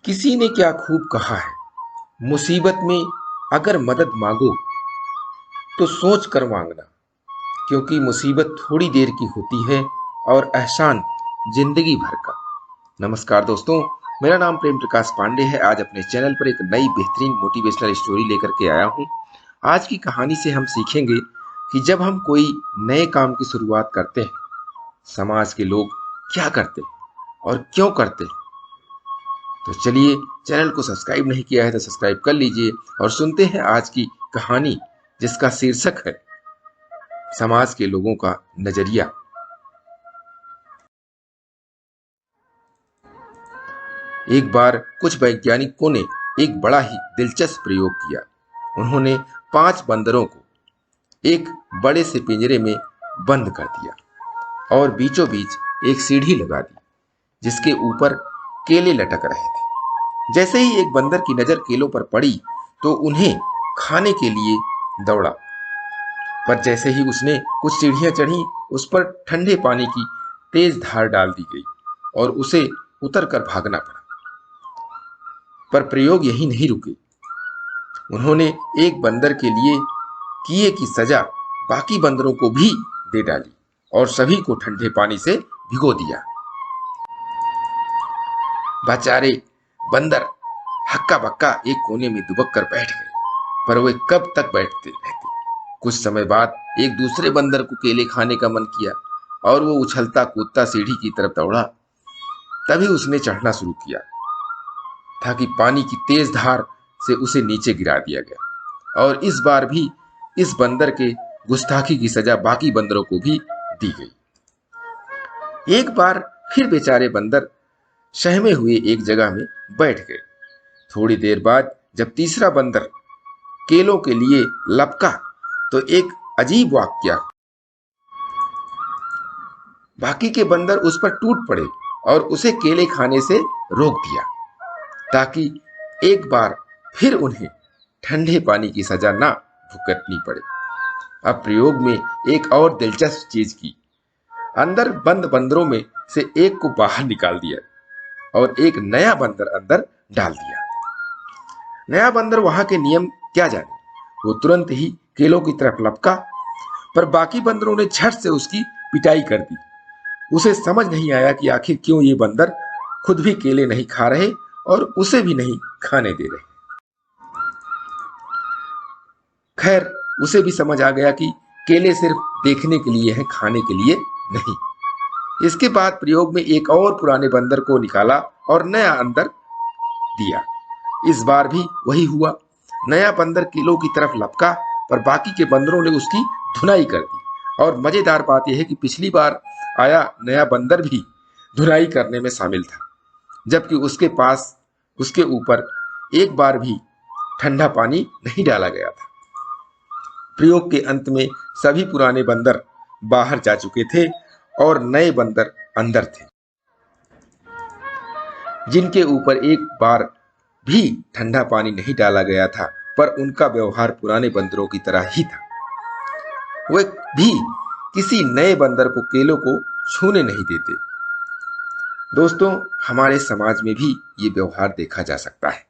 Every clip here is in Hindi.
किसी ने क्या खूब कहा है, मुसीबत में अगर मदद मांगो तो सोच कर मांगना, क्योंकि मुसीबत थोड़ी देर की होती है और एहसान जिंदगी भर का। नमस्कार दोस्तों, मेरा नाम प्रेम प्रकाश पांडे है। आज अपने चैनल पर एक नई बेहतरीन मोटिवेशनल स्टोरी लेकर के आया हूँ। आज की कहानी से हम सीखेंगे कि जब हम कोई नए काम की शुरुआत करते हैं, समाज के लोग क्या करते हैं और क्यों करते हैं। तो चलिए, चैनल को सब्सक्राइब नहीं किया है तो सब्सक्राइब कर लीजिए और सुनते हैं आज की कहानी, जिसका शीर्षक है समाज के लोगों का नजरिया। एक बार कुछ वैज्ञानिकों ने एक बड़ा ही दिलचस्प प्रयोग किया। उन्होंने 5 बंदरों को एक बड़े से पिंजरे में बंद कर दिया और बीचों बीच एक सीढ़ी लगा दी, जिसके ऊपर केले लटक रहे थे। जैसे ही एक बंदर की नजर केलों पर पड़ी तो उन्हें खाने के लिए दौड़ा, पर जैसे ही उसने कुछ सीढ़ियां चढ़ी, उस पर ठंडे पानी की तेज धार डाल दी गई और उसे उतर कर भागना पड़ा। पर प्रयोग यही नहीं रुके। उन्होंने एक बंदर के लिए किए की सजा बाकी बंदरों को भी दे डाली और सभी को ठंडे पानी से भिगो दिया। बेचारे बंदर हक्का बक्का एक कोने में दुबक कर बैठ गए, पर वे कब तक बैठते रहते। कुछ समय बाद एक दूसरे बंदर को केले खाने का मन किया और वो उछलता कूदता सीढ़ी की तरफ दौड़ा। तभी उसने चढ़ना शुरू किया ताकि पानी की तेज धार से उसे नीचे गिरा दिया गया, और इस बार भी इस बंदर के गुस्ताखी की सजा बाकी बंदरों को भी दी गई। एक बार फिर बेचारे बंदर सहमे हुए एक जगह में बैठ गए। थोड़ी देर बाद जब तीसरा बंदर केलों के लिए लपका तो एक अजीब वाकया। बाकी के बंदर उस पर टूट पड़े और उसे केले खाने से रोक दिया, ताकि एक बार फिर उन्हें ठंडे पानी की सजा ना भुगतनी पड़े। अब प्रयोग में एक और दिलचस्प चीज की। अंदर बंद बंदरों में से एक को बाहर निकाल दिया और एक नया बंदर अंदर डाल दिया। नया बंदर वहां के नियम क्या जाने, वो तुरंत ही केलों की तरफ लपका, पर बाकी बंदरों ने झट से उसकी पिटाई कर दी। उसे समझ नहीं आया कि आखिर क्यों ये बंदर खुद भी केले नहीं खा रहे और उसे भी नहीं खाने दे रहे। खैर, उसे भी समझ आ गया कि केले सिर्फ देखने के लिए हैं, खाने के लिए नहीं। इसके बाद प्रयोग में एक और पुराने बंदर को निकाला और नया अंदर दिया। इस बार भी वही हुआ। नया बंदर केलों की तरफ लपका, पर बाकी के बंदरों ने उसकी धुनाई कर दी। और मजेदार बात यह है कि पिछली बार आया नया बंदर भी धुनाई करने में शामिल था, जबकि उसके ऊपर एक बार भी ठंडा पानी नहीं डाला गया था। प्रयोग के अंत में सभी पुराने बंदर बाहर जा चुके थे और नए बंदर अंदर थे, जिनके ऊपर एक बार भी ठंडा पानी नहीं डाला गया था, पर उनका व्यवहार पुराने बंदरों की तरह ही था। वे भी किसी नए बंदर को केलों को छूने नहीं देते। दोस्तों, हमारे समाज में भी ये व्यवहार देखा जा सकता है।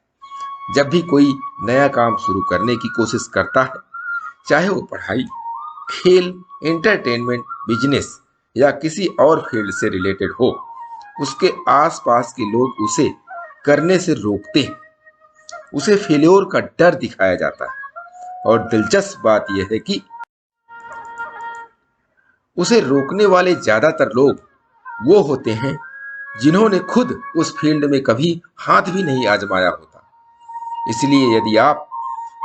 जब भी कोई नया काम शुरू करने की कोशिश करता है, चाहे वो पढ़ाई, खेल, एंटरटेनमेंट, बिजनेस या किसी और फील्ड से रिलेटेड हो, उसके आसपास के लोग उसे करने से रोकते हैं। उसे फेल्योर का डर दिखाया जाता है, और दिलचस्प बात यह है कि उसे रोकने वाले ज्यादातर लोग वो होते हैं जिन्होंने खुद उस फील्ड में कभी हाथ भी नहीं आजमाया होता। इसलिए यदि आप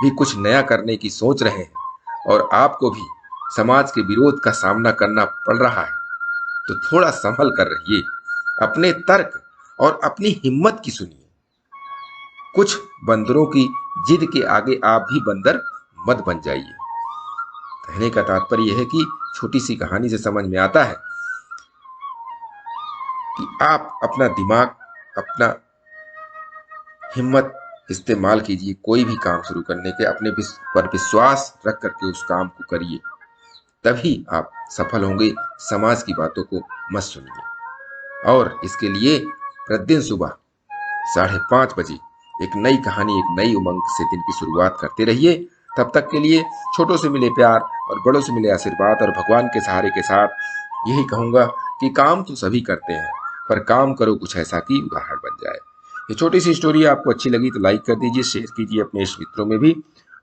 भी कुछ नया करने की सोच रहे हैं और आपको भी समाज के विरोध का सामना करना पड़ रहा है, तो थोड़ा संभल कर रहिए। अपने तर्क और अपनी हिम्मत की सुनिए। कुछ बंदरों की जिद के आगे आप भी बंदर मत बन जाइए। कहने का तात्पर्य यह है कि छोटी सी कहानी से समझ में आता है कि आप अपना दिमाग, अपना हिम्मत इस्तेमाल कीजिए। कोई भी काम शुरू करने के अपने पर विश्वास रख करके उस काम को करिए, तभी आप सफल होंगे। समाज की बातों को मत सुनिए। और इसके लिए प्रतिदिन सुबह 5:30 बजे एक नई कहानी, एक नई उमंग से दिन की शुरुआत करते रहिए। तब तक के लिए छोटों से मिले प्यार और बड़ों से मिले आशीर्वाद और भगवान के सहारे के साथ यही कहूंगा कि काम तो सभी करते हैं, पर काम करो कुछ ऐसा कि उदाहरण बन जाए। ये छोटी सी स्टोरी आपको अच्छी लगी तो लाइक कर दीजिए, शेयर कीजिए अपने इष्ट मित्रों में भी,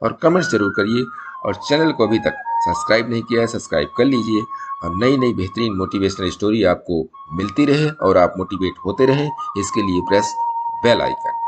और कमेंट्स जरूर करिए। और चैनल को अभी तक सब्सक्राइब नहीं किया है, सब्सक्राइब कर लीजिए। और नई नई बेहतरीन मोटिवेशनल स्टोरी आपको मिलती रहे और आप मोटिवेट होते रहें, इसके लिए प्रेस बेल आइकन।